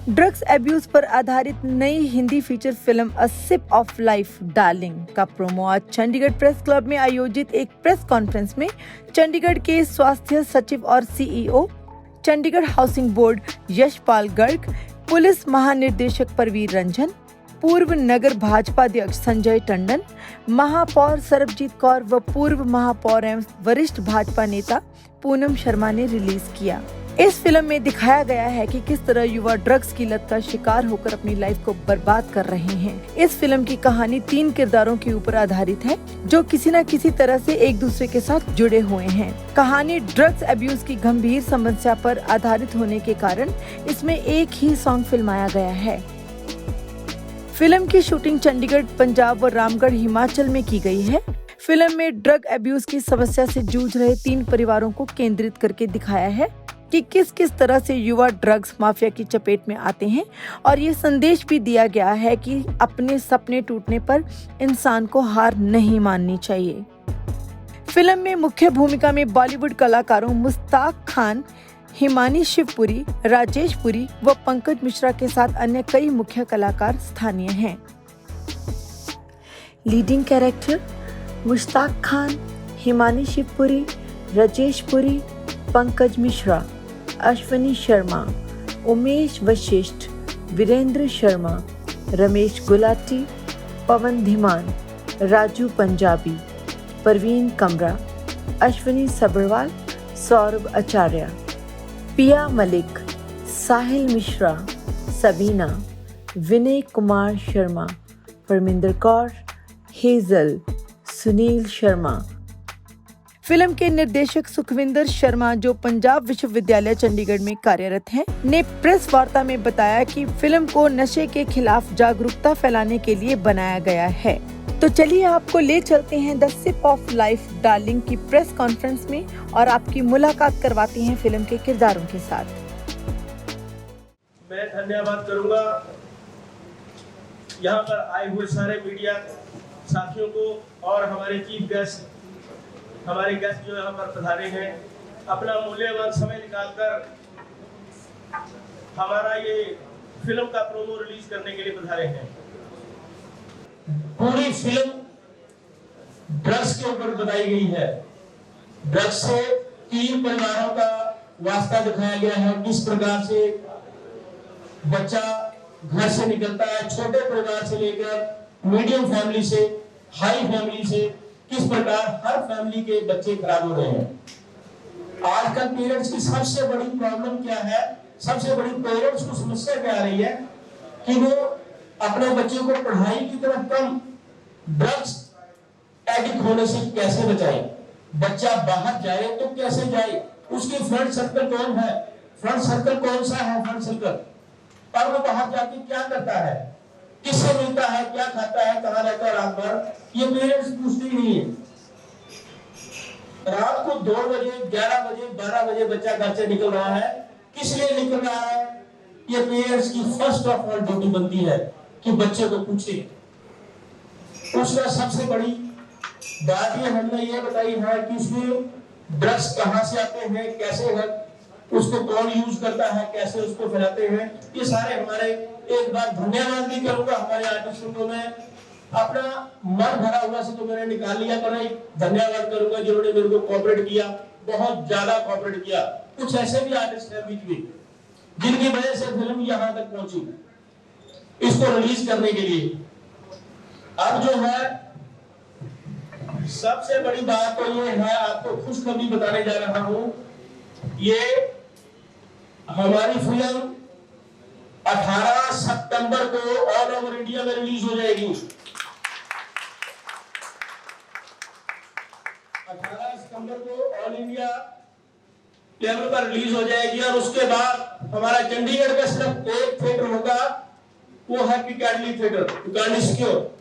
Drugs abuse पर आधारित नई Hindi feature film a sip of life darling का प्रोमो आज चंडीगढ़ प्रेस क्लब में आयोजित एक प्रेस कॉन्फ्रेंस में चंडीगढ़ के स्वास्थ्य सचिव और CEO, Chandigarh housing board Yashpal Garg, police महानिदेशक परवीर रंजन, पूर्व नगर भाजपा अध्यक्ष संजय टंडन, महापौर सरबजीत कौर व पूर्व महापौर एवं वरिष्ठ भाजपा नेता पूनम शर्मा ने रिलीज किया। इस फिल्म में दिखाया गया है कि किस तरह युवा ड्रग्स की लत का शिकार होकर अपनी लाइफ को बर्बाद कर रहे हैं। इस फिल्म की कहानी 3 किरदारों के ऊपर आधारित है जो किसी न किसी तरह से एक दूसरे के साथ जुड़े हुए हैं। कहानी ड्रग्स अब्यूज की गंभीर समस्या पर आधारित होने के कारण इसमें एक ही सॉन्ग फिल्माया गया है। फिल्म की शूटिंग चंडीगढ़, पंजाब व रामगढ़, हिमाचल में की गई है। फिल्म में ड्रग अब्यूज की समस्या से जूझ रहे 3 परिवारों को केंद्रित करके दिखाया है कि किस किस तरह से युवा ड्रग्स माफिया की चपेट में आते हैं और ये संदेश भी दिया गया है कि अपने सपने टूटने पर इंसान को हार नहीं माननी चाहिए। फिल्म में मुख्य भूमिका में बॉलीवुड कलाकारों मुश्ताक खान, हिमानी शिवपुरी, राजेश पुरी व पंकज मिश्रा के साथ अन्य कई मुख्य कलाकार स्थानीय हैं। लीडिंग कैरेक्टर मुश्ताक खान, हिमानी शिवपुरी, राजेश पुरी, पंकज मिश्रा, अश्विनी शर्मा, उमेश वशिष्ठ, वीरेंद्र शर्मा, रमेश गुलाटी, पवन धीमान, राजू पंजाबी, परवीन कमरा, अश्विनी सब्रवाल, सौरभ आचार्य, पिया मलिक, साहिल मिश्रा, सबीना, विनय कुमार शर्मा, परमिंदर कौर, हेजल, सुनील शर्मा। फिल्म के निर्देशक सुखविंदर शर्मा, जो पंजाब विश्वविद्यालय चंडीगढ़ में कार्यरत हैं, ने प्रेस वार्ता में बताया कि फिल्म को नशे के खिलाफ जागरूकता फैलाने के लिए बनाया गया है। तो चलिए आपको ले चलते हैं the sip of life darling की प्रेस कॉन्फ्रेंस में और आपकी मुलाकात करवाते हैं फिल्म के किरदारों के साथ। मैं धन्यवाद करूंगा यहाँ पर आए हुए सारे मीडिया साथियों को और हमारे चीफ गेस्ट, हमारे गेस्ट जो यहाँ पर पधारे हैं, अपना मूल्यवान समय निकालकर हमारा ये फिल्म का प्रोमो रिलीज करने के लिए पधारे हैं। पूरी फिल्म ड्रग्स के ऊपर बताई गई है। ड्रग्स से 3 परिवारों का वास्ता दिखाया गया है। किस प्रकार से बच्चा घर से निकलता है, छोटे परिवार से लेकर मीडियम फैमिली से हाई फैमिली से, किस प्रकार हर फैमिली के बच्चे खराब हो रहे हैं। आजकल पेरेंट्स की सबसे बड़ी प्रॉब्लम क्या है, सबसे बड़ी पेरेंट्स को समस्या क्या आ रही है कि वो अपने बच्चों को पढ़ाई की तरफ कम ड्रग्स एडिक्ट होने से कैसे बचाए। बच्चा बाहर जाए तो कैसे जाए, उसकी फ्रेंड सर्कल कौन है, फ्रेंड सर्कल कौन सा है फ्रेंड सर्कल, और वो बाहर जाके क्या करता है, किससे मिलता है, क्या खाता है, कहाँ रहता है रात भर, ये पेरेंट्स पूछते ही नहीं है। रात को 2 बजे, 11 बजे, 12 बजे बच्चा घर से निकल रहा है, किस लिए निकल रहा है, ये पेरेंट्स की फर्स्ट ऑफ ऑल ड्यूटी बनती है कि बच्चे को पूछे। उसका सबसे बड़ी बात ये हमने ये बताई है कि उसमें ड्रग्स कहाँ से आते हैं, कैसे है, उसको कौन यूज करता है, कैसे उसको फैलाते हैं, ये सारे हमारे, एक बार धन्यवाद भी करूंगा हमारे आर्टिस्टों को। मैं अपना मन भरा हुआ से तो मैंने निकाल लिया, पर धन्यवाद करूंगा जिन्होंने मेरे को कोऑपरेट किया, बहुत ज्यादा कोऑपरेट किया। कुछ ऐसे भी आर्टिस्ट हैं बीच में जिनकी वजह से फिल्म यहाँ तक पहुंची, इसको रिलीज करने के लिए। अब जो है सबसे बड़ी बात तो ये है, आपको खुशखबरी बताने जा रहा हूं, ये हमारी फिल्म 18 सितंबर को ऑल ओवर इंडिया में रिलीज हो जाएगी। 18 सितंबर को ऑल इंडिया लेवल पर रिलीज हो जाएगी और उसके बाद हमारा चंडीगढ़ में सिर्फ एक थिएटर होगा, वो है पिकाडली थिएटर, पिकाडली सिक्योर।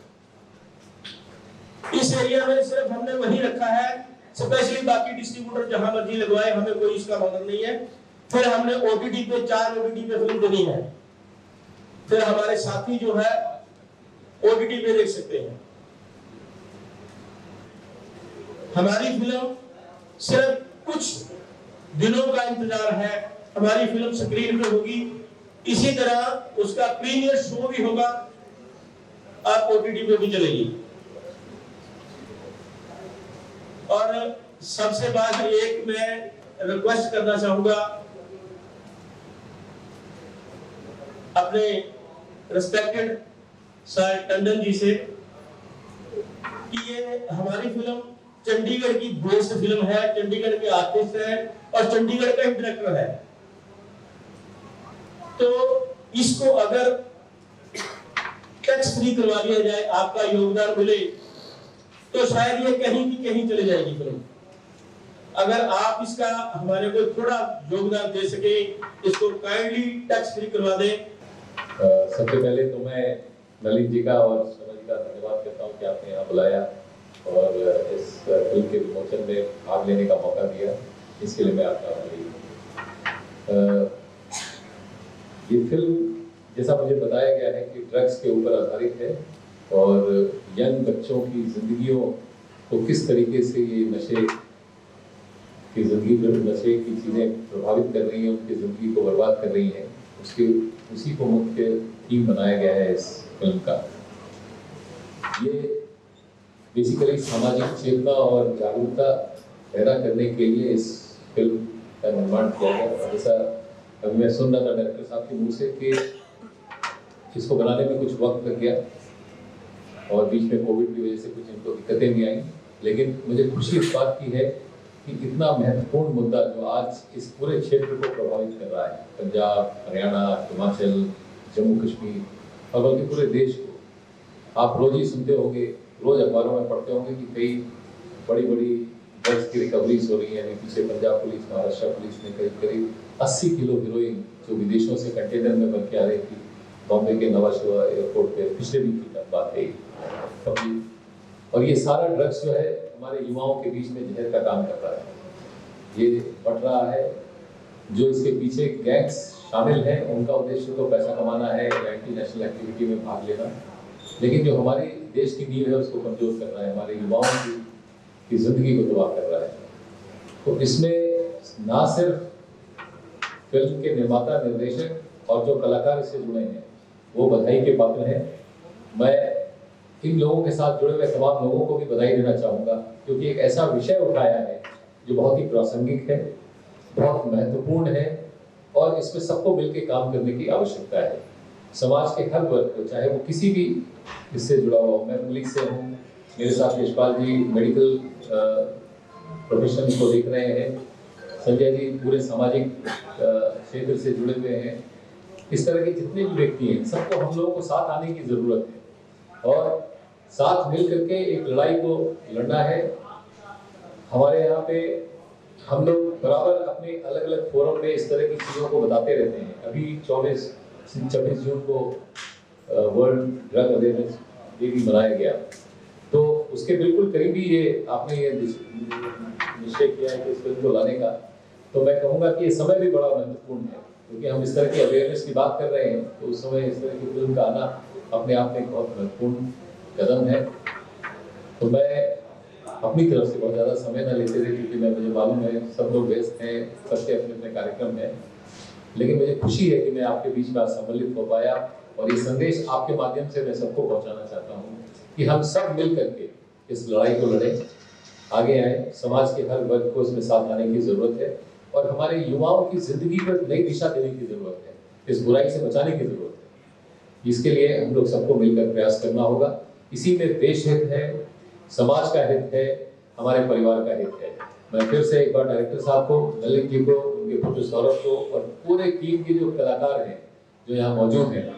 इस एरिया में सिर्फ हमने वही रखा है स्पेशली, बाकी डिस्ट्रीब्यूटर जहां मर्जी लगवाए, हमें कोई इसका मतलब नहीं है। फिर हमने ओटीटी पे 4 ओटीटी पे फिल्म देनी है, फिर हमारे साथी जो है ओटीटी पे देख सकते हैं। हमारी फिल्म सिर्फ कुछ दिनों का इंतजार है, हमारी फिल्म स्क्रीन पे होगी इसी तरह उसका प्रीमियर शो भी होगा, आप OTT पे भी चलेगी। और सबसे बाद एक मैं रिक्वेस्ट करना चाहूंगा अपने रिस्पेक्टेड सर टंडन जी से कि ये हमारी फिल्म चंडीगढ़ की बेस्ड फिल्म है, चंडीगढ़ के आर्टिस्ट है और चंडीगढ़ का एक डायरेक्टर है। तो इसको अगर टैक्स फ्री करवा दिया जाए, आपका योगदान मिले, तो शायद ये कहीं की कहीं चली जाएगी फिल्म। अगर आप इसका हमारे को थोड़ा योगदान दे सके, इसको काइंडली टैक्स फ्री करवा दें। सबसे पहले तो मैं ललित जी का और समझ का धन्यवाद करता हूँ कि आपने यहाँ बुलाया और इस फिल्म के विमोचन में भाग लेने का मौका दिया, इसके लिए मैं आपका आभारी हूँ। ये फिल्म जैसा मुझे बताया गया है कि ड्रग्स के ऊपर आधारित है और यंग बच्चों की जिंदगियों को किस तरीके से ये नशे की जिंदगी पर नशे की चीज़ें प्रभावित कर रही हैं, उनकी ज़िंदगी को बर्बाद कर रही हैं, उसी को मुख्य थीम बनाया गया है इस फिल्म का। ये बेसिकली सामाजिक चेतना और जागरूकता पैदा करने के लिए इस फिल्म का निर्माण किया गया। जैसा अभी मैं सुन रहा था डायरेक्टर साहब के मुँह से कि इसको बनाने में कुछ वक्त लग गया और बीच में कोविड की वजह से कुछ इनको दिक्कतें भी आई, लेकिन मुझे खुशी इस बात की है कि इतना महत्वपूर्ण मुद्दा जो आज इस पूरे क्षेत्र को प्रभावित कर रहा है, पंजाब, हरियाणा, हिमाचल, जम्मू कश्मीर और बल्कि पूरे देश को, आप रोज ही सुनते होंगे, रोज अखबारों में पढ़ते होंगे कि कई बड़ी बड़ी ड्रग्स की रिकवरीज हो रही है। पीछे पंजाब पुलिस, महाराष्ट्र पुलिस ने करीब 80 किलो हीरोइन जो विदेशों से कंटेनर में भर के आ रही थी, बॉम्बे के नवाशिवा एयरपोर्ट पे पिछले वीक की बात है। और ये सारा ड्रग्स जो है हमारे युवाओं के बीच में जहर का काम कर रहा है, ये बढ़ रहा है। जो इसके पीछे गैंग्स शामिल हैं उनका उद्देश्य तो पैसा कमाना है, एंटी नेशनल एक्टिविटी में भाग लेना, लेकिन जो हमारे देश की नींव है उसको कमजोर कर रहा है, हमारे युवाओं की जिंदगी को तबाह कर रहा है। तो इसमें ना सिर्फ फिल्म के निर्माता, निर्देशक और जो कलाकार इससे जुड़े हैं वो बधाई के पात्र हैं। मैं इन लोगों के साथ जुड़े हुए तमाम लोगों को भी बधाई देना चाहूँगा, क्योंकि एक ऐसा विषय उठाया है जो बहुत ही प्रासंगिक है, बहुत महत्वपूर्ण है और इसमें सबको मिलकर काम करने की आवश्यकता है। समाज के हर वर्ग को, चाहे वो किसी भी इससे जुड़ा हुआ हो, मैं पुलिस से हूँ, मेरे साथ यशपाल जी मेडिकल प्रोफेशन को देख रहे हैं, संजय जी पूरे सामाजिक क्षेत्र से जुड़े हुए हैं। इस तरह के जितने भी व्यक्ति हैं सबको हम लोगों को साथ आने की ज़रूरत है और साथ मिल करके एक लड़ाई को लड़ना है। हमारे यहाँ पे हम लोग बराबर अपने अलग अलग फोरम में इस तरह की चीज़ों को बताते रहते हैं। अभी 26 जून को वर्ल्ड ड्रग अवेयरनेस डे भी मनाया गया, तो उसके बिल्कुल करीब ही ये आपने ये निश्चय किया है कि इस फिल्म को लाने का। तो मैं कहूँगा कि ये समय भी बड़ा महत्वपूर्ण है, क्योंकि हम इस तरह की अवेयरनेस की बात कर रहे हैं, तो उस समय इस तरह की फिल्म का आना अपने आप में एक बहुत महत्वपूर्ण कदम है। तो मैं अपनी तरफ से बहुत ज़्यादा समय न लेते हुए, क्योंकि मुझे मालूम है सब लोग व्यस्त हैं, सबके अपने अपने कार्यक्रम हैं, लेकिन मुझे खुशी है कि मैं आपके बीच में आज सम्मिलित हो पाया और ये संदेश आपके माध्यम से मैं सबको पहुंचाना चाहता हूं कि हम सब मिल करके इस लड़ाई को लड़ें, आगे आए। समाज के हर वर्ग को इसमें साथ आने की ज़रूरत है और हमारे युवाओं की ज़िंदगी को नई दिशा देने की ज़रूरत है, इस बुराई से बचाने की ज़रूरत है। इसके लिए हम लोग सबको मिलकर प्रयास करना होगा। इसी में देश हित है, समाज का हित है, हमारे परिवार का हित है। मैं फिर से एक बार डायरेक्टर साहब को, ललित जी को, उनके पुत्र सौरभ को और पूरे टीम के जो कलाकार हैं जो यहाँ मौजूद हैं,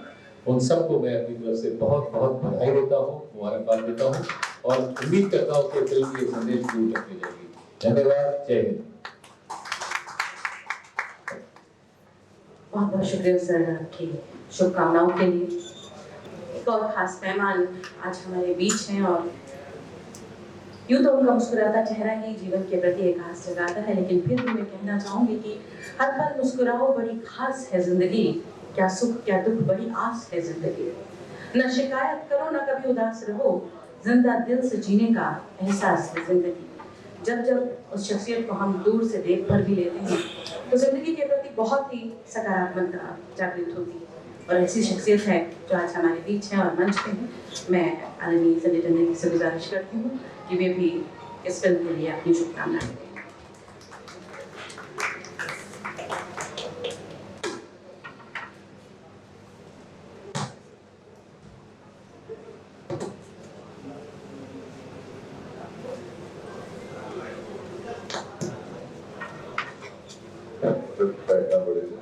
उन सबको मैं अपनी तरफ से बहुत बहुत बधाई देता हूँ, मुबारकबाद देता हूँ और उम्मीद करता हूँ कि फिल्म के संदेश दूर तक ले जाएगी। धन्यवाद, जय हिंद। बहुत बहुत शुक्रिया सर आपकी शुभकामनाओं के लिए। एक और खास मेहमान आज हमारे बीच हैं और यूं तो उनका मुस्कुराता चेहरा ही जीवन के प्रति एक आस जगाता है, लेकिन फिर भी मैं कहना चाहूंगी कि हर पल मुस्कुराओ, बड़ी खास है जिंदगी, क्या सुख क्या दुख बड़ी आस है जिंदगी। न शिकायत करो न कभी उदास रहो, जिंदा दिल से जीने का एहसास है जिंदगी। जब जब उस शख्सियत को हम दूर से देख कर भी लेते हैं तो जिंदगी के प्रति बहुत ही सकारात्मकता जागृत होती है। और ऐसी शख्सियत है जो आज हमारे बीच है और मंच पे है। मैं आदरणीय संजय टंडन जी से गुजारिश करती हूँ कि वे भी इस फिल्म के लिए अपनी शुभकामनाएं दें। बैठना पड़ेगा।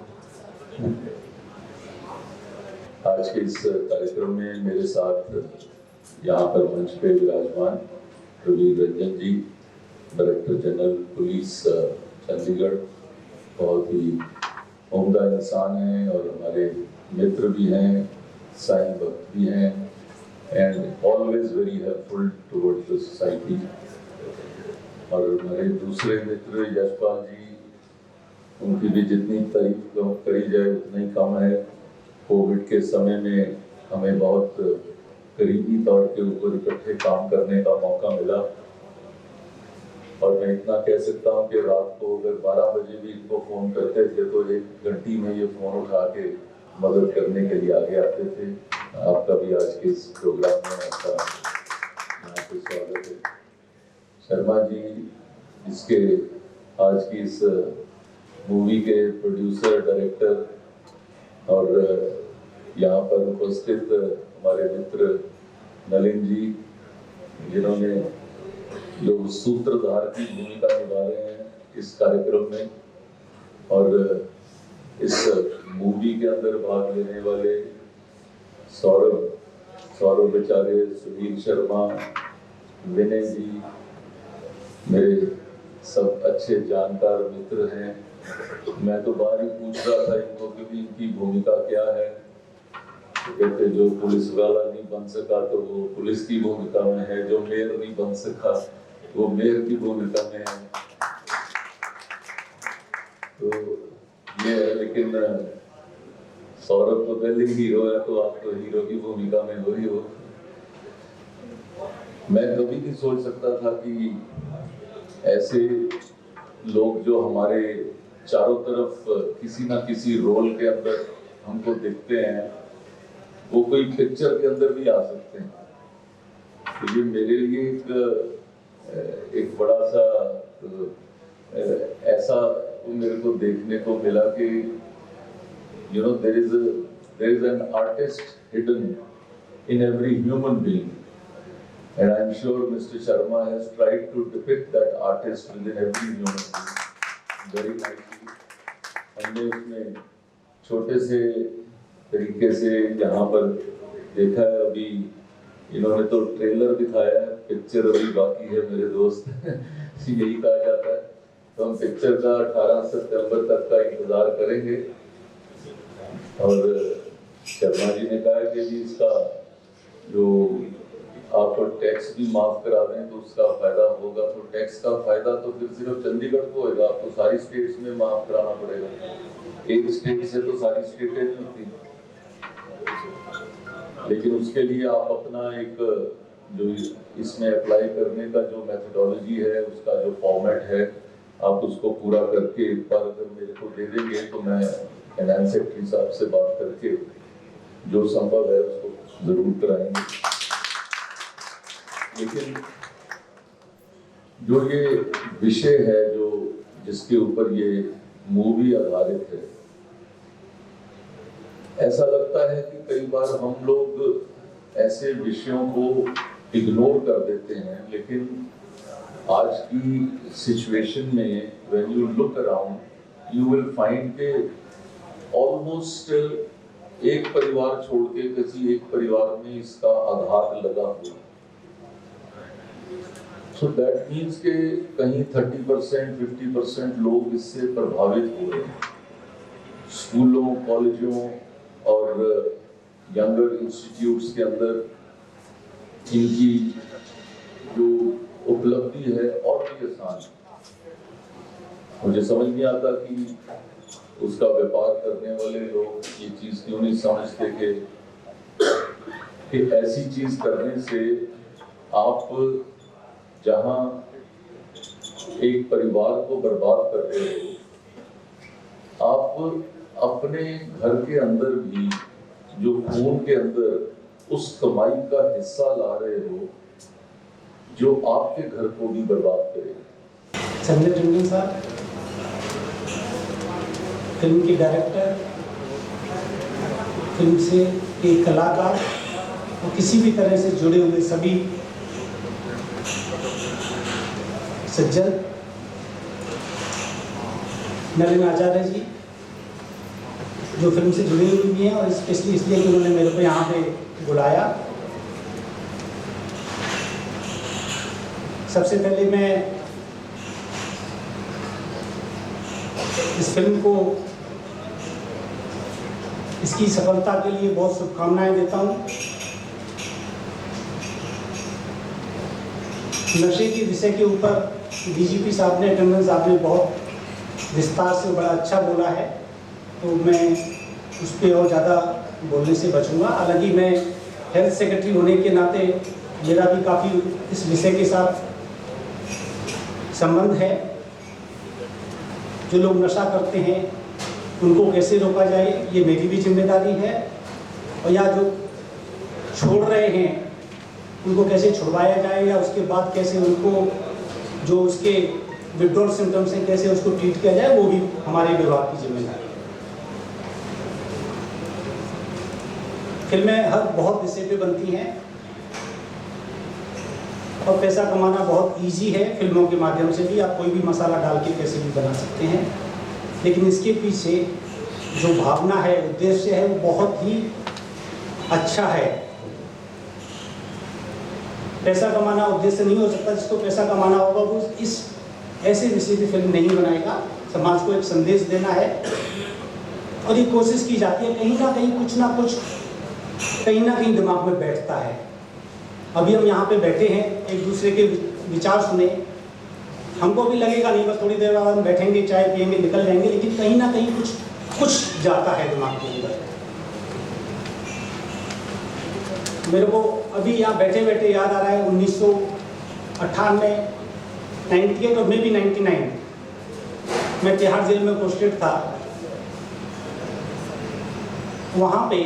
आज के इस कार्यक्रम में मेरे साथ यहाँ पर मंच पे विराजमान रवि रंजन जी, डायरेक्टर जनरल पुलिस चंडीगढ़, बहुत ही उम्दा इंसान हैं और हमारे मित्र भी हैं, साईं भक्त भी हैं and always very helpful towards the society. और हमारे दूसरे मित्र यशपाल जी, उनकी भी जितनी तारीफ करी जाए उतना ही कम है। कोविड के समय में हमें बहुत करीबी तौर के ऊपर इकट्ठे काम करने का मौका मिला और मैं इतना कह सकता हूँ कि रात को अगर 12 बजे भी इनको फोन करते थे तो 1 घंटी में ये फोन उठा के मदद करने के लिए आगे आते थे। आपका भी आज के इस प्रोग्राम में आपका यहाँ पे स्वागत है। शर्मा जी, इसके आज की इस मूवी के प्रोड्यूसर डायरेक्टर और यहाँ पर उपस्थित हमारे मित्र नलिन जी, जिन्होंने जो सूत्रधार की भूमिका निभा रहे हैं इस कार्यक्रम में, और इस मूवी के अंदर भाग लेने वाले सौरभ बेचारे, सुनील शर्मा, विनय जी, मेरे सब अच्छे जानकार मित्र हैं। मैं तो बाहर ही पूछ रहा था इनको कि भी इनकी भूमिका क्या है, तो कहते जो पुलिस वाला नहीं बन सका तो वो पुलिस की भूमिका में है, जो मेयर नहीं बन सका वो मेयर की भूमिका में है। तो ये है, लेकिन सौरभ तो पहले हीरो है तो आप तो हीरो की भूमिका में हो ही हो। मैं कभी नहीं सोच सकता था कि ऐसे लोग जो हमारे चारों तरफ किसी ना किसी रोल के अंदर हमको दिखते हैं, वो कोई पिक्चर के अंदर भी आ सकते हैं। तो ये मेरे लिए एक बड़ा सा ऐसा मेरे को देखने को मिला कि there is an artist hidden in every human being, and I'm sure Mr. Sharma has tried to depict that artist within every human being very nicely. हमने उसमें छोटे से तरीके से यहाँ पर देखा है। अभी इन्होंने तो ट्रेलर दिखाया है, पिक्चर अभी बाकी है मेरे दोस्त यही कहा जाता है। तो हम पिक्चर का 18 सितंबर तक का इंतजार करेंगे। और शर्मा जी ने कहा कि जी इसका जो आपको टैक्स भी माफ करा दें तो उसका फायदा होगा। तो टैक्स का फायदा तो फिर सिर्फ चंडीगढ़ को होगा, आपको सारी स्टेट्स में माफ कराना पड़ेगा। एक स्टेट से तो सारी स्टेटें नहीं होती, लेकिन उसके लिए आप अपना एक जो इसमें अप्लाई करने का जो मेथोडोलॉजी है, उसका जो फॉर्मेट है, आप उसको पूरा करके एक बार अगर मेरे को दे देंगे तो मैं फाइनेंस सेक्रेटरी साहब से बात करके जो संभव है उसको जरूर कराएंगे। लेकिन जो ये विषय है जो जिसके ऊपर ये मूवी आधारित है, ऐसा लगता है कि कई बार हम लोग ऐसे विषयों को इग्नोर कर देते हैं, लेकिन आज की सिचुएशन में when you look around you will find के ऑलमोस्ट एक परिवार छोड़ के किसी एक परिवार में इसका आघात लगा हुआ। सो दैट मीन्स के कहीं 30% 50% लोग इससे प्रभावित हुए। स्कूलों, कॉलेजों और यंगर इंस्टीट्यूट्स के अंदर इनकी जो उपलब्धि है और भी आसान। मुझे समझ नहीं आता कि उसका व्यापार करने वाले लोग ये चीज क्यों नहीं समझते कि ऐसी चीज करने से आप जहां एक परिवार को बर्बाद कर रहे हो, आप आप अपने घर के अंदर भी जो खून के अंदर उस कमाई का हिस्सा ला रहे हो जो आपके घर को भी बर्बाद करे। संजय टंडन साहब, फिल्म के डायरेक्टर, फिल्म से एक कलाकार और किसी भी तरह से जुड़े हुए सभी सज्जन, नलिन आचार्य जी जो फिल्म से जुड़ी हुई भी हैं और स्पेशली इसलिए कि उन्होंने मेरे को यहाँ पे बुलाया। सबसे पहले मैं इस फिल्म को इसकी सफलता के लिए बहुत शुभकामनाएं देता हूँ। नशे के विषय के ऊपर डीजीपी साहब ने, टंडन साहब ने बहुत विस्तार से बड़ा अच्छा बोला है, तो मैं उस पर और ज़्यादा बोलने से बचूंगा। हालांकि मैं हेल्थ सेक्रेटरी होने के नाते मेरा भी काफ़ी इस विषय के साथ संबंध है। जो लोग नशा करते हैं उनको कैसे रोका जाए ये मेरी भी जिम्मेदारी है, और या जो छोड़ रहे हैं उनको कैसे छुड़वाया जाए या उसके बाद कैसे उनको जो उसके विड्रॉल सिम्टम्स हैं कैसे उसको ट्रीट किया जाए, वो भी हमारे विभाग की जिम्मेदारी है। फिल्में हर बहुत विषय पे बनती हैं और पैसा कमाना बहुत इजी है। फिल्मों के माध्यम से भी आप कोई भी मसाला डाल के कैसे भी बना सकते हैं, लेकिन इसके पीछे जो भावना है, उद्देश्य है, वो बहुत ही अच्छा है। पैसा कमाना उद्देश्य नहीं हो सकता। जिसको पैसा कमाना होगा वो इस ऐसे विषय की फिल्म नहीं बनाएगा। समाज को एक संदेश देना है और ये कोशिश की जाती है, कहीं ना कहीं कुछ ना कुछ कहीं ना कहीं दिमाग में बैठता है। अभी हम यहाँ पे बैठे हैं, एक दूसरे के विचार सुने, हमको भी लगेगा नहीं बस थोड़ी देर बाद हम बैठेंगे, चाय पियेंगे, निकल जाएंगे, लेकिन कहीं ना कहीं कुछ जाता है दिमाग के अंदर। मेरे को अभी यहाँ बैठे बैठे याद आ रहा है 1998, 98 और मे बी 99 मैं तिहाड़ जेल में पोस्टेड था। वहाँ पे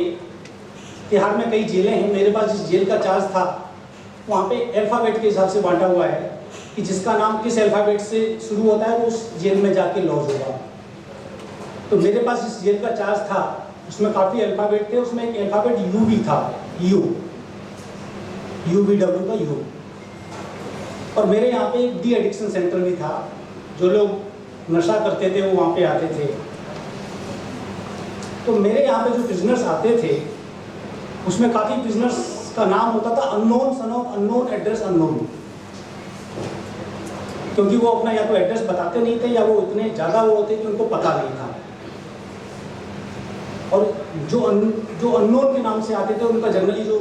तिहाड़ में कई जेलें हैं, मेरे पास जिस जेल का चार्ज था वहाँ पे अल्फ़ाबेट के हिसाब से बांटा हुआ है कि जिसका नाम किस अल्फ़ाबेट से शुरू होता है वो उस जेल में जाके लॉज होगा। तो मेरे पास जिस जेल का चार्ज था उसमें काफ़ी अल्फ़ाबेट थे, उसमें एक अल्फ़ाबेट यू भी था, UVW का यू। और मेरे यहाँ पे एक डी एडिक्शन सेंटर भी था। जो लोग नशा करते थे वो वहाँ पे आते थे। तो मेरे यहाँ पे जो बिजनेस आते थे उसमें काफ़ी बिजनेस का नाम होता था unknown son of unknown address unknown, क्योंकि वो अपना या तो एड्रेस बताते नहीं थे या वो इतने ज़्यादा वो होते कि उनको पता नहीं था। और जो अननोन के नाम से आते थे उनका जनरली जो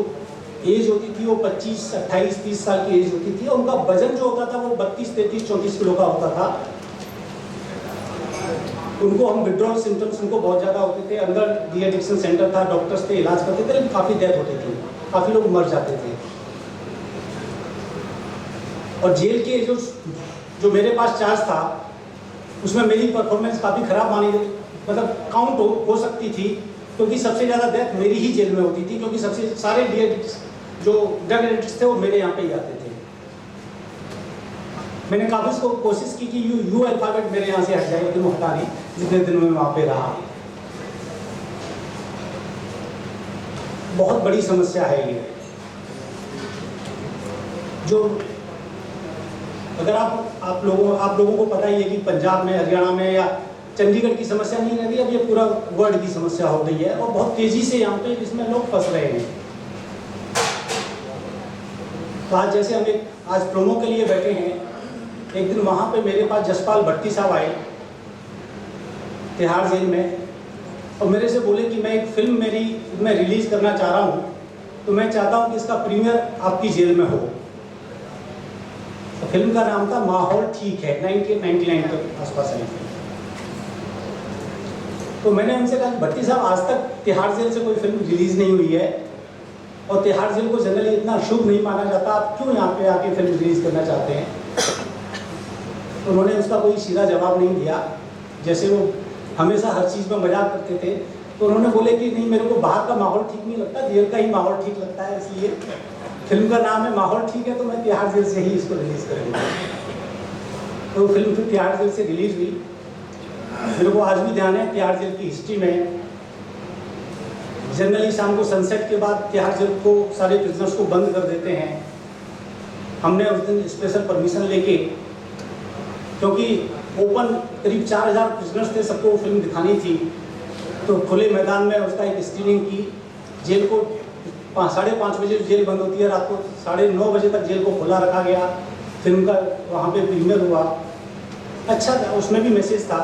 एज होती थी वो 25, 28, 30 साल की एज होती थी और उनका वजन जो होता था वो 32, 33, 34 किलो का होता था। उनको हम विड्रॉल सिम्टम्स उनको बहुत ज़्यादा होते थे। अंदर डी एडिक्शन सेंटर था, डॉक्टर्स थे, इलाज करते थे, लेकिन काफ़ी डेथ होती थी, काफ़ी लोग मर जाते थे। और जेल के जो मेरे पास चार्ज था उसमें मेरी परफॉर्मेंस काफ़ी ख़राब मानी, मतलब काउंट हो सकती थी, क्योंकि सबसे ज़्यादा डेथ मेरी ही जेल में होती थी, क्योंकि सबसे सारे डी एडिक्ट्स जो ड्रग एडिक्ट्स थे वो मेरे यहाँ पे ही आते थे। मैंने काफ़ी इसको कोशिश की कि यू अल्फ़ाबेट मेरे यहाँ से हट जाए, लेकिन वो हटा नहीं, जितने दिन में वहाँ पे रहा। बहुत बड़ी समस्या है ये। जो अगर आप लोगों को पता ही है कि पंजाब में, हरियाणा में या चंडीगढ़ की समस्या नहीं रहती, अब ये पूरा वर्ल्ड की समस्या हो गई है और बहुत तेजी से यहाँ पे इसमें लोग फंस रहे हैं। तो आज जैसे हम आज प्रोमो के लिए बैठे हैं, एक दिन वहाँ पे मेरे पास जसपाल भट्टी साहब आए तिहाड़ जेल में और मेरे से बोले कि मैं एक फिल्म मैं रिलीज़ करना चाह रहा हूँ, तो मैं चाहता हूँ कि इसका प्रीमियर आपकी जेल में हो। तो फिल्म का नाम था माहौल ठीक है, 1999 के आसपास आई थी। तो मैंने उनसे कहा भट्टी साहब आज तक तिहाड़ जेल से कोई फिल्म रिलीज़ नहीं हुई है और तिहाड़ जेल को जनरली इतना शुभ नहीं माना जाता, आप क्यों यहाँ पे आके फिल्म रिलीज़ करना चाहते हैं? तो उन्होंने उसका कोई सीधा जवाब नहीं दिया। जैसे वो हमेशा हर चीज़ में मजाक करते थे। तो उन्होंने बोले कि नहीं, मेरे को बाहर का माहौल ठीक नहीं लगता, जेल का ही माहौल ठीक लगता है, इसलिए फिल्म का नाम है माहौल ठीक है, तो मैं तिहाड़ जेल से ही इसको रिलीज़ करूँगा। तो फिल्म फिर तिहाड़ जेल से रिलीज़ हुई। मेरे को आज भी ध्यान है तिहाड़ जेल की हिस्ट्री में, जनरली शाम को सनसेट के बाद तिहाड़ जेल को सारे प्रिजनर्स को बंद कर देते हैं। हमने उस दिन स्पेशल परमिशन लेके, क्योंकि ओपन करीब 4000 प्रिजनर्स थे, सबको फिल्म दिखानी थी, तो खुले मैदान में उसका एक स्क्रीनिंग की। जेल को 5:30 बजे जेल बंद होती है, रात को 9:30 बजे तक जेल को खुला रखा गया। फिल्म का वहाँ पे प्रीमियर हुआ, अच्छा था, उसमें भी मैसेज था।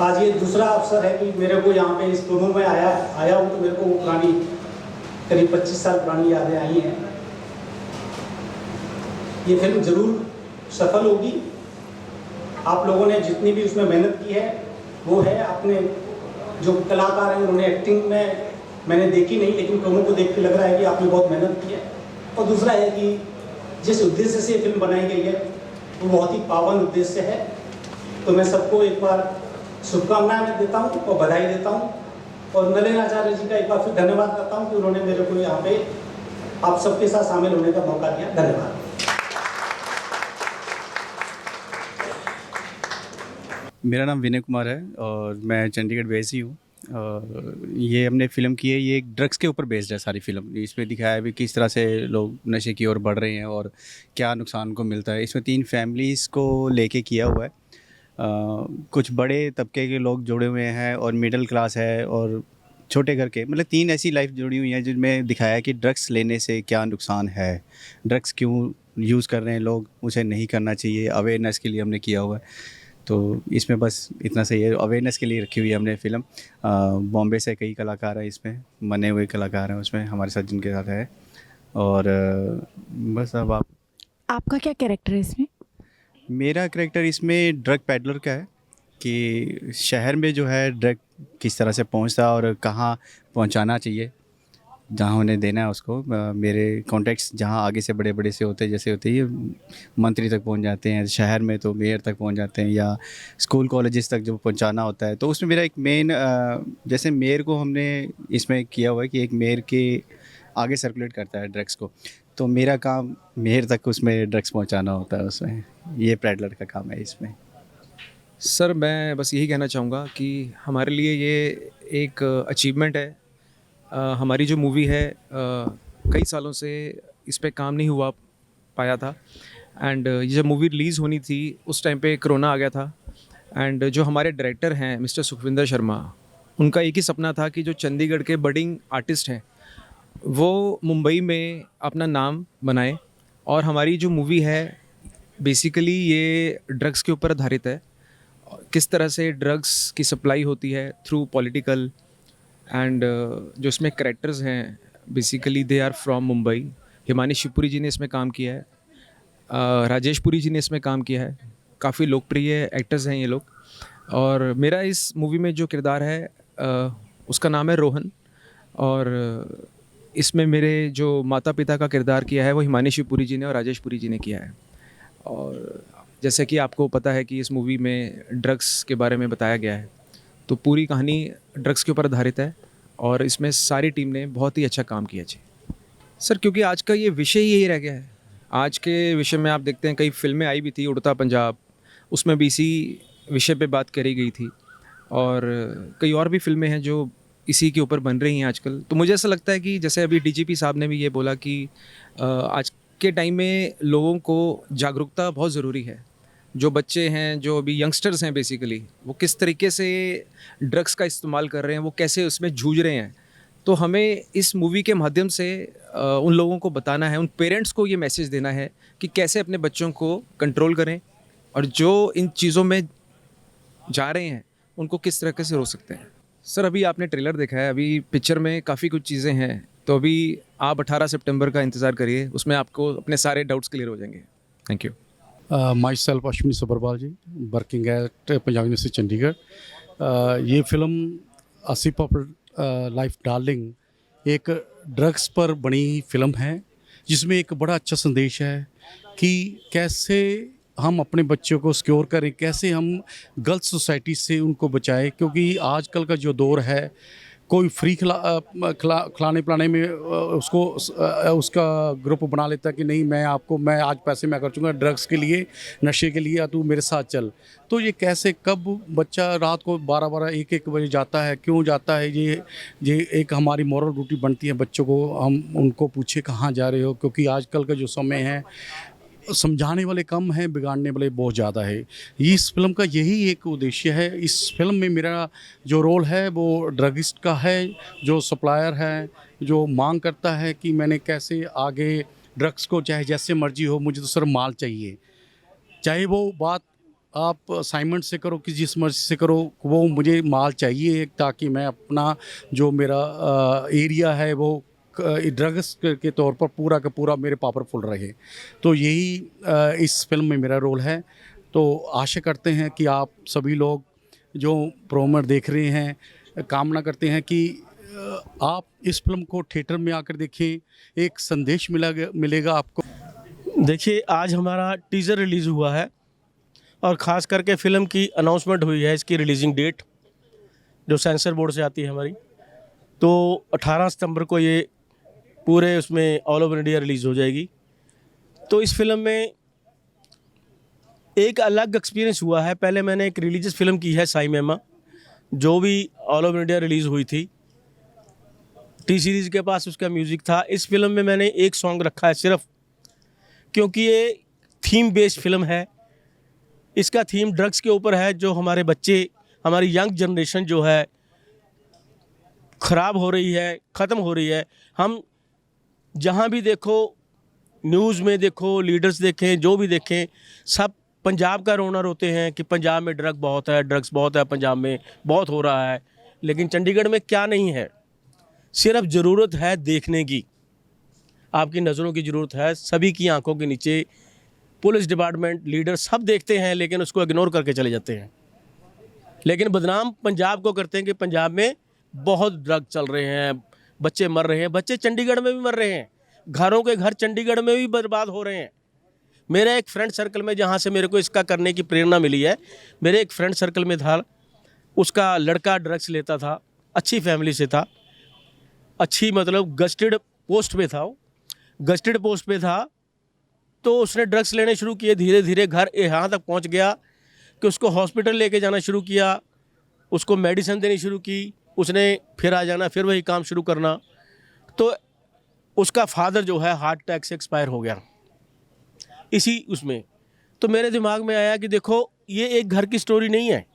आज ये दूसरा अवसर है कि मेरे को यहाँ पे इस प्रोमो में आया हूँ, तो मेरे को पुरानी करीब 25 साल पुरानी यादें आई हैं। ये फिल्म ज़रूर सफल होगी। आप लोगों ने जितनी भी उसमें मेहनत की है वो है। अपने जो कलाकार हैं उन्होंने एक्टिंग में मैंने देखी नहीं, लेकिन प्रोमो को देख के लग रहा है कि आपने बहुत मेहनत की है। और दूसरा है कि जिस उद्देश्य से ये फिल्म बनाई गई है वो बहुत ही पावन उद्देश्य है। तो मैं सबको एक बार शुभकामनाएं देता हूँ और बधाई देता हूँ, और नलिन आचार्य जी का एक बार फिर धन्यवाद करता हूँ कि उन्होंने मेरे को यहाँ पे आप सबके साथ शामिल होने का मौका दिया। धन्यवाद। मेरा नाम विनय कुमार है और मैं चंडीगढ़ बेस ही हूँ। और ये हमने फ़िल्म की है, ये एक ड्रग्स के ऊपर बेस्ड है सारी फिल्म। इसमें दिखाया है भी किस तरह से लोग नशे की ओर बढ़ रहे हैं और क्या नुकसान को मिलता है। इसमें 3 फैमिलीज़ को लेके किया हुआ है। कुछ बड़े तबके के लोग जुड़े हुए हैं और मिडिल क्लास है और छोटे घर के, मतलब 3 ऐसी लाइफ जुड़ी हुई हैं जिनमें दिखाया है कि ड्रग्स लेने से क्या नुकसान है, ड्रग्स क्यों यूज़ कर रहे हैं लोग, उसे नहीं करना चाहिए। अवेयरनेस के लिए हमने किया हुआ है। तो इसमें बस इतना सही है, अवेयरनेस के लिए रखी हुई है हमने फ़िल्म। बॉम्बे से कई कलाकार हैं, इसमें बने हुए कलाकार हैं उसमें हमारे साथ जिनके साथ है। और बस अब आपका क्या कैरेक्टर है इसमें? मेरा कैरेक्टर इसमें ड्रग पैडलर का है कि शहर में जो है ड्रग किस तरह से पहुंचता है और कहाँ पहुंचाना चाहिए, जहाँ उन्हें देना है उसको। मेरे कॉन्टेक्ट्स जहाँ आगे से बड़े बड़े से होते हैं, जैसे होते हैं मंत्री तक पहुंच जाते हैं, शहर में तो मेयर तक पहुंच जाते हैं, या स्कूल कॉलेजेस तक जो पहुंचाना होता है। तो उसमें मेरा एक मेन, जैसे मेयर को हमने इसमें किया हुआ है कि एक मेयर के आगे सर्कुलेट करता है ड्रग्स को, तो मेरा काम मेयर तक उसमें ड्रग्स पहुँचाना होता है उसमें। ये पैडलर का काम है इसमें। सर मैं बस यही कहना चाहूँगा कि हमारे लिए ये एक अचीवमेंट है। हमारी जो मूवी है कई सालों से इस पे काम नहीं हुआ पाया था, एंड ये जब मूवी रिलीज़ होनी थी उस टाइम पे कोरोना आ गया था। एंड जो हमारे डायरेक्टर हैं मिस्टर सुखविंदर शर्मा, उनका एक ही सपना था कि जो चंडीगढ़ के बडिंग आर्टिस्ट हैं वो मुंबई में अपना नाम बनाएं। और हमारी जो मूवी है बेसिकली ये ड्रग्स के ऊपर आधारित है, किस तरह से ड्रग्स की सप्लाई होती है थ्रू पॉलिटिकल। एंड जो इसमें कैरेक्टर्स हैं basically they are from Mumbai. Himani Shivpuri ji ने इसमें काम किया है, राजेश पुरी जी ने इसमें काम किया है, काफ़ी लोकप्रिय एक्टर्स हैं ये लोग। और मेरा इस मूवी में जो किरदार है उसका नाम है रोहन, और इसमें मेरे जो माता पिता का किरदार किया है वो हिमानी शिवपुरी जी ने और राजेश पुरी जी ने किया है। और जैसे कि आपको पता है कि इस मूवी में ड्रग्स के बारे में बताया गया है, तो पूरी कहानी ड्रग्स के ऊपर आधारित है और इसमें सारी टीम ने बहुत ही अच्छा काम किया जी। सर क्योंकि आज का ये विषय ही यही रह गया है। आज के विषय में आप देखते हैं कई फिल्में आई भी थी, उड़ता पंजाब, उसमें भी इसी विषय पे बात करी गई थी, और कई और भी फिल्में हैं जो इसी के ऊपर बन रही हैं आजकल। तो मुझे ऐसा लगता है कि जैसे अभी डीजीपी साहब ने भी ये बोला कि आज के टाइम में लोगों को जागरूकता बहुत ज़रूरी है। जो बच्चे हैं, जो अभी यंगस्टर्स हैं बेसिकली, वो किस तरीके से ड्रग्स का इस्तेमाल कर रहे हैं, वो कैसे उसमें जूझ रहे हैं। तो हमें इस मूवी के माध्यम से उन लोगों को बताना है, उन पेरेंट्स को ये मैसेज देना है कि कैसे अपने बच्चों को कंट्रोल करें और जो इन चीज़ों में जा रहे हैं उनको किस तरीके से रोक सकते हैं। सर अभी आपने ट्रेलर देखा है, अभी पिक्चर में काफ़ी कुछ चीज़ें हैं, तो अभी आप 18 सितंबर का इंतज़ार करिए, उसमें आपको अपने सारे डाउट्स क्लियर हो जाएंगे। Thank you. myself Ashwini Subarpal ji, working at Punjab university Chandigarh. ये film Asif of life darling एक ड्रग्स पर बनी फिल्म है, जिसमें एक बड़ा अच्छा संदेश है कि कैसे हम अपने बच्चों को सिक्योर करें, कैसे हम गलत सोसाइटी से उनको बचाएं, क्योंकि आजकल का जो दौर है कोई फ्री खिलाने पिलाने में उसका ग्रुप बना लेता है कि नहीं मैं आज पैसे मैं खर्चूंगा ड्रग्स के लिए, नशे के लिए, या तू मेरे साथ चल। तो ये कैसे, कब बच्चा रात को 12-12 1-1 बजे जाता है, क्यों जाता है, ये एक हमारी मॉरल ड्यूटी बनती है बच्चों को हम उनको पूछे कहाँ जा रहे हो, क्योंकि आजकल का जो समय है समझाने वाले कम हैं, बिगाड़ने वाले बहुत ज़्यादा है। इस फिल्म का यही एक उद्देश्य है। इस फिल्म में मेरा जो रोल है वो ड्रगिस्ट का है, जो सप्लायर है, जो मांग करता है कि मैंने कैसे आगे ड्रग्स को चाहे जैसे मर्जी हो, मुझे तो सर माल चाहिए, चाहे वो बात आप असाइनमेंट से करो कि जिस मर्जी से करो, वो मुझे माल चाहिए ताकि मैं अपना जो मेरा एरिया है वो ड्रग्स के तौर पर पूरा का पूरा मेरे पावरफुल रहे। तो यही इस फिल्म में मेरा रोल है। तो आशा करते हैं कि आप सभी लोग जो प्रोमो देख रहे हैं, कामना करते हैं कि आप इस फिल्म को थिएटर में आकर देखें, एक संदेश मिलेगा आपको। देखिए, आज हमारा टीज़र रिलीज़ हुआ है और ख़ास करके फ़िल्म की अनाउंसमेंट हुई है, इसकी रिलीजिंग डेट जो सेंसर बोर्ड से आती है हमारी। तो 18 सितंबर को ये पूरे उसमें ऑल ओवर इंडिया रिलीज़ हो जाएगी। तो इस फिल्म में एक अलग एक्सपीरियंस हुआ है। पहले मैंने एक रिलीजियस फिल्म की है साई मेमा, जो भी ऑल ओवर इंडिया रिलीज़ हुई थी, टी सीरीज़ के पास उसका म्यूज़िक था। इस फिल्म में मैंने एक सॉन्ग रखा है सिर्फ, क्योंकि ये थीम बेस्ड फिल्म है। इसका थीम ड्रग्स के ऊपर है। जो हमारे बच्चे, हमारी यंग जनरेशन जो है ख़राब हो रही है, ख़त्म हो रही है। हम जहाँ भी देखो, न्यूज़ में देखो, लीडर्स देखें, जो भी देखें, सब पंजाब का रोना रोते हैं कि पंजाब में ड्रग्स बहुत है, पंजाब में बहुत हो रहा है। लेकिन चंडीगढ़ में क्या नहीं है, सिर्फ ज़रूरत है देखने की, आपकी नज़रों की ज़रूरत है। सभी की आंखों के नीचे पुलिस डिपार्टमेंट, लीडर सब देखते हैं, लेकिन उसको इग्नोर करके चले जाते हैं। लेकिन बदनाम पंजाब को करते हैं कि पंजाब में बहुत ड्रग चल रहे हैं, बच्चे मर रहे हैं। बच्चे चंडीगढ़ में भी मर रहे हैं, घरों के घर चंडीगढ़ में भी बर्बाद हो रहे हैं। मेरे एक फ्रेंड सर्कल में, जहाँ से मेरे को इसका करने की प्रेरणा मिली है, मेरे एक फ्रेंड सर्कल में था, उसका लड़का ड्रग्स लेता था, अच्छी फैमिली से था, अच्छी मतलब गस्टेड पोस्ट पे था, वो गस्टेड पोस्ट पे था। तो उसने ड्रग्स लेने शुरू किए, धीरे धीरे घर यहाँ तक पहुँच गया कि उसको हॉस्पिटल लेके जाना शुरू किया, उसको मेडिसिन देनी शुरू की, उसने फिर आ जाना, फिर वही काम शुरू करना। तो उसका फादर जो है हार्ट अटैक से एक्सपायर हो गया इसी उसमें। तो मेरे दिमाग में आया कि देखो, ये एक घर की स्टोरी नहीं है।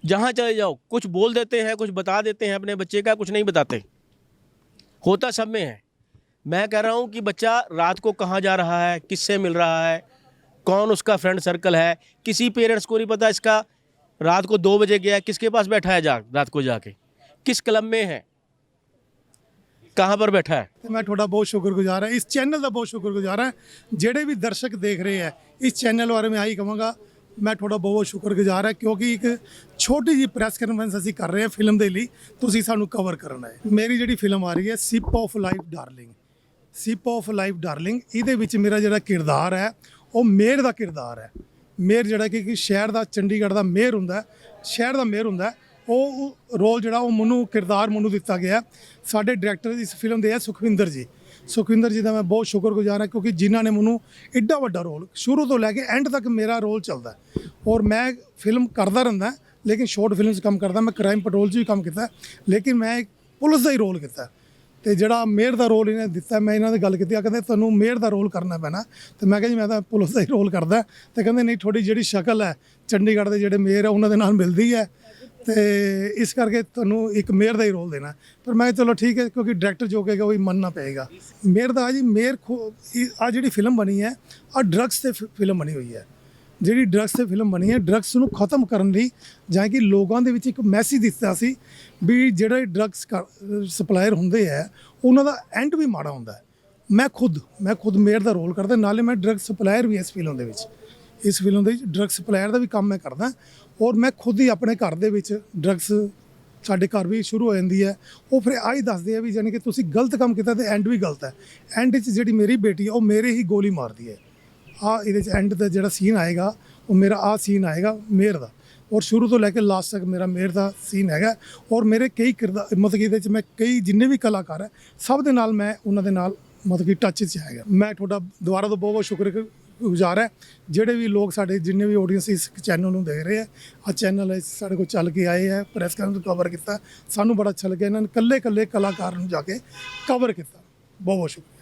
जहाँ चले जाओ कुछ बोल देते हैं, कुछ बता देते हैं अपने बच्चे का, कुछ नहीं बताते, होता सब में है। मैं कह रहा हूँ कि बच्चा रात को कहाँ जा रहा है, किससे मिल रहा है, कौन उसका फ्रेंड सर्कल है, किसी पेरेंट्स को नहीं पता इसका रात को 2 बजे गया, किसके पास बैठा है रात को जाके, किस क्लब में है, कहाँ पर बैठा है। तो मैं थोड़ा बहुत शुक्रगुजार है, इस चैनल का बहुत शुक्रगुजार है। ਜਿਹੜੇ भी दर्शक देख रहे हैं इस चैनल बारे में आई कहूँगा, मैं थोड़ा बहुत शुक्रगुजार है, क्योंकि एक छोटी जी प्रैस कॉन्फ्रेंस ਅਸੀਂ कर रहे हैं फिल्म के लिए, ਤੁਸੀਂ ਸਾਨੂੰ कवर करना है। मेरी जी फिल्म आ रही है sip of life darling. Sip of life darling, ਇਹਦੇ ਵਿੱਚ ਮੇਰਾ ਜਿਹੜਾ ਕਿਰਦਾਰ ਹੈ ਉਹ ਮੇਅਰ ਦਾ ਕਿਰਦਾਰ ਹੈ। ਮੇਅਰ ਜਿਹੜਾ ਕਿ ਸ਼ਹਿਰ ਦਾ, ਚੰਡੀਗੜ੍ਹ ਦਾ ਮੇਅਰ ਹੁੰਦਾ, ਸ਼ਹਿਰ ਦਾ ਮੇਅਰ ਹੁੰਦਾ, ਉਹ ਰੋਲ ਜਿਹੜਾ ਉਹ ਮੈਨੂੰ ਕਿਰਦਾਰ ਮੈਨੂੰ ਦਿੱਤਾ ਗਿਆ। ਸਾਡੇ ਡਾਇਰੈਕਟਰ ਇਸ ਫਿਲਮ ਦੇ ਹੈ ਸੁਖਵਿੰਦਰ ਜੀ। ਸੁਖਵਿੰਦਰ ਜੀ ਦਾ ਮੈਂ ਬਹੁਤ ਸ਼ੁਕਰਗੁਜ਼ਾਰ ਹਾਂ, ਕਿਉਂਕਿ ਜਿਨ੍ਹਾਂ ਨੇ ਮੈਨੂੰ ਐਡਾ ਵੱਡਾ ਰੋਲ ਸ਼ੁਰੂ ਤੋਂ ਲੈ ਕੇ ਐਂਡ ਤੱਕ ਮੇਰਾ ਰੋਲ ਚੱਲਦਾ। ਔਰ ਮੈਂ ਫਿਲਮ ਕਰਦਾ ਰਹਿੰਦਾ, ਲੇਕਿਨ ਸ਼ਾਰਟ ਫਿਲਮ 'ਚ ਕੰਮ ਕਰਦਾ। ਮੈਂ ਕ੍ਰਾਈਮ ਪੈਟਰੋਲ 'ਚ ਵੀ ਕੰਮ ਕੀਤਾ, ਲੇਕਿਨ ਮੈਂ ਇੱਕ ਪੁਲਿਸ ਦਾ ਹੀ ਰੋਲ ਕੀਤਾ। ਤੇ ਜਿਹੜਾ ਮੇਅਰ ਦਾ ਰੋਲ ਇਹਨੇ ਦਿੱਤਾ, ਮੈਂ ਇਹਨਾਂ ਦੀ ਗੱਲ ਕੀਤੀ, ਕਹਿੰਦੇ ਤੁਹਾਨੂੰ ਮੇਅਰ ਦਾ ਰੋਲ ਕਰਨਾ ਪੈਣਾ। ਤੇ ਮੈਂ ਕਿਹਾ ਜੀ ਮੈਂ ਤਾਂ ਪੁਲਿਸ ਦਾ ਹੀ ਰੋਲ ਕਰਦਾ। ਤੇ ਕਹਿੰਦੇ ਨਹੀਂ, ਤੁਹਾਡੀ ਜਿਹੜੀ ਸ਼ਕਲ ਹੈ ਚੰਡੀਗੜ੍ਹ ਦੇ ਜਿਹੜੇ ਮੇਅਰ ਆ ਉਹਨਾਂ ਦੇ ਨਾਲ ਮਿਲਦੀ ਹੈ, ਤੇ ਇਸ ਕਰਕੇ ਤੁਹਾਨੂੰ ਇੱਕ ਮੇਅਰ ਦਾ ਹੀ ਰੋਲ ਦੇਣਾ। ਪਰ ਮੈਂ ਚਲੋ ਠੀਕ ਹੈ, ਕਿਉਂਕਿ ਡਾਇਰੈਕਟਰ ਜੋ ਕਹੇਗਾ ਉਹ ਹੀ ਮੰਨਣਾ ਪਏਗਾ। ਮੇਅਰ ਦਾ ਜੀ, ਮੇਅਰ ਆ ਜਿਹੜੀ ਫਿਲਮ ਬਣੀ ਹੈ ਆ ਡਰੱਗਸ 'ਤੇ ਫਿਲਮ ਬਣੀ ਹੋਈ ਹੈ। ਜਿਹੜੀ ਡਰੱਗਸ 'ਤੇ ਫਿਲਮ ਬਣੀ ਹੈ, ਡਰੱਗਸ ਨੂੰ ਖਤਮ ਕਰਨ ਲਈ, ਜਾਂ ਕਿ ਲੋਕਾਂ ਦੇ ਵਿੱਚ ਇੱਕ ਮੈਸੇਜ ਦਿੱਤਾ ਸੀ ਵੀ ਜਿਹੜੇ ਡਰੱਗਸ ਸਪਲਾਇਰ ਹੁੰਦੇ ਹੈ ਉਹਨਾਂ ਦਾ ਐਂਡ ਵੀ ਮਾੜਾ ਹੁੰਦਾ। ਮੈਂ ਖੁਦ ਮੇਅਰ ਦਾ ਰੋਲ ਕਰਦਾ, ਨਾਲੇ ਮੈਂ ਡਰੱਗ ਸਪਲਾਇਰ ਵੀ ਇਸ ਫਿਲਮ ਦੇ ਵਿੱਚ। ਇਸ ਫਿਲਮ ਦੇ ਵਿੱਚ ਡਰੱਗ ਸਪਲਾਇਰ ਦਾ ਵੀ ਕੰਮ ਮੈਂ ਕਰਦਾ। ਔਰ ਮੈਂ ਖੁਦ ਹੀ ਆਪਣੇ ਘਰ ਦੇ ਵਿੱਚ ਡਰੱਗਸ, ਸਾਡੇ ਘਰ ਵੀ ਸ਼ੁਰੂ ਹੋ ਜਾਂਦੀ ਹੈ, ਉਹ ਫਿਰ ਆਹੀ ਦੱਸਦੇ ਆ ਵੀ ਜਾਨੀ ਕਿ ਤੁਸੀਂ ਗਲਤ ਕੰਮ ਕੀਤਾ ਤੇ ਐਂਡ ਵੀ ਗਲਤ ਹੈ। ਐਂਡ 'ਚ ਜਿਹੜੀ ਮੇਰੀ ਬੇਟੀ ਹੈ ਉਹ ਮੇਰੇ ਹੀ ਗੋਲੀ ਮਾਰਦੀ ਹੈ। ਆ ਇਹਦੇ 'ਚ ਐਂਡ ਦਾ ਜਿਹੜਾ ਸੀਨ ਆਏਗਾ ਉਹ ਮੇਰਾ ਆ ਸੀਨ ਆਏਗਾ ਮੇਰ ਦਾ, ਔਰ ਸ਼ੁਰੂ ਤੋਂ ਲੈ ਕੇ ਲਾਸਟ ਤੱਕ ਮੇਰਾ ਮੇਰ ਦਾ ਸੀਨ ਹੈਗਾ। ਔਰ ਮੇਰੇ ਕਈ ਕਿਰਦਾਰ ਮਤਲਬ ਕਿ ਇਹਦੇ 'ਚ ਮੈਂ ਕਈ ਜਿੰਨੇ ਵੀ ਕਲਾਕਾਰ ਹੈ ਸਭ ਦੇ ਨਾਲ ਮੈਂ ਉਹਨਾਂ ਦੇ ਨਾਲ ਮਤਲਬ ਕਿ ਟੱਚ 'ਚ ਹੈਗਾ। ਮੈਂ ਤੁਹਾਡਾ ਦੁਬਾਰਾ ਤੋਂ ਬਹੁਤ ਬਹੁਤ ਸ਼ੁਕਰਗੁਜ਼ਾਰ ਹੈ ਜਿਹੜੇ ਵੀ ਲੋਕ ਸਾਡੇ ਜਿੰਨੇ ਵੀ ਆਡੀਅנס ਇਸ ਚੈਨਲ ਨੂੰ ਦੇਖ ਰਹੇ ਆ। ਆ ਚੈਨਲ ਸਾਡੇ ਕੋਲ ਚੱਲ ਕੇ ਆਏ ਹੈ, ਪ੍ਰੈਸ ਕਾਨਫਰੰਸ ਕਵਰ ਕੀਤਾ, ਸਾਨੂੰ ਬੜਾ ਅੱਛਾ ਲੱਗਿਆ। ਇਹਨਾਂ ਨੇ ਕੱਲੇ ਕੱਲੇ ਕਲਾਕਾਰ ਨੂੰ ਜਾ ਕੇ ਕਵਰ ਕੀਤਾ। ਬਹੁਤ ਬਹੁਤ ਸ਼ੁਕਰੀਆ।